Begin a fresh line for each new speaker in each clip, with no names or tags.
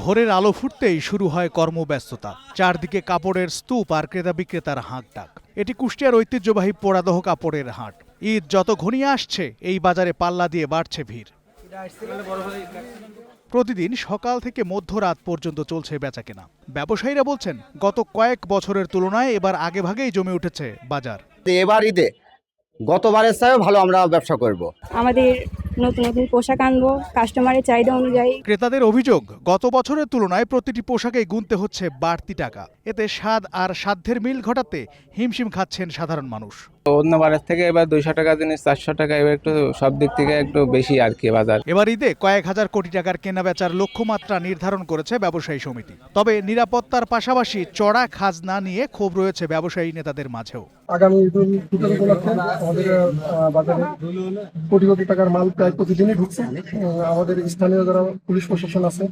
ভোরের আলো ফুটতেই শুরু হয় কর্মব্যস্ততা। চারদিকে কাপড়ের স্তূপ আর ক্রেতা বিক্রেতার হাঁকডাক। এটি কুষ্টিয়ার ঐতিহ্যবাহী পোড়াদহ কাপড়ের হাট। ঈদ যত ঘনিয়ে আসছে এই বাজারে পাল্লা দিয়ে বাড়ছে ভিড়। প্রতিদিন সকাল থেকে মধ্যরাত পর্যন্ত চলছে বেচাকেনা। ব্যবসায়ীরা বলছেন গত কয়েক বছরের তুলনায় এবার আগেভাগেই জমে উঠেছে বাজার।
এবার ঈদে গতবারের চেয়েও ভালো আমরা ব্যবসা করব।
আমাদের নতুন নতুন পোশাক আনবো কাস্টমারের চাহিদা অনুযায়ী।
ক্রেতাদের অভিযোগ, গত বছরের তুলনায় প্রতিটি পোশাকেই গুনতে হচ্ছে বাড়তি টাকা। এতে স্বাদ আর সাধ্যের মিল ঘটাতে হিমশিম খাচ্ছেন সাধারণ মানুষ।
অন্য বারের থেকে এবার 200 টাকা জিনিস 400 টাকা, এবার একটু সব দিক থেকে একটু বেশি আর কি বাজার।
এবার ঈদে কয়েক হাজার কোটি টাকার কেনাবেচার লক্ষ্যমাত্রা নির্ধারণ করেছে ব্যবসায়ী সমিতি। তবে নিরাপত্তার পাশাপাশি চড়া খাজনা নিয়ে ক্ষোভ রয়েছে ব্যবসায়ী নেতাদের মাঝেও।
আগামী ঈদ উল ফিতর উপলক্ষে আমাদের বাজারে কোটি কোটি টাকার মাল প্রায় প্রতিদিনই ঢুকছে। আমাদের স্থানীয় যারা পুলিশ প্রশাসন আছে,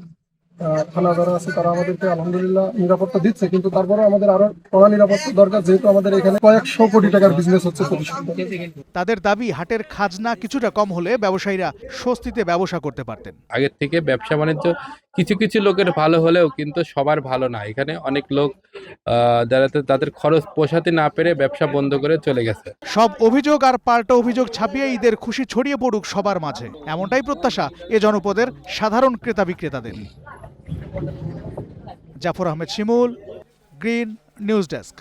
থানা যারা আছে, তারা আমাদেরকে আলহামদুলিল্লাহ নিরাপত্তা দিচ্ছে, কিন্তু তারপরে আমাদের আরো কড়া নিরাপত্তা দরকার, যেহেতু আমাদের এখানে কয়েকশো কোটি টাকার বিজনেস হচ্ছে প্রতি সপ্তাহে।
তাদের দাবি, হাটের খাজনা কিছুটা কম হলে ব্যবসায়ীরা স্বস্তিতে ব্যবসা করতে পারতেন।
আগের থেকে ব্যবসা বাণিজ্য কিছু কিছু লোকের ভালো হলেও কিন্তু সবার ভালো না। এখানে অনেক লোক যারা তাদের খরচ পোষাতে না পেরে ব্যবসা বন্ধ করে চলে গেছে।
সব অভিযোগ আর পাল্টা অভিযোগ ছাপিয়ে ঈদের খুশি ছড়িয়ে পড়ুক সবার মাঝে, এমনটাই প্রত্যাশা এ জনপদের সাধারণ ক্রেতা বিক্রেতাদের। জাফর আহমেদ শিমুল, গ্রিন নিউজ ডেস্ক।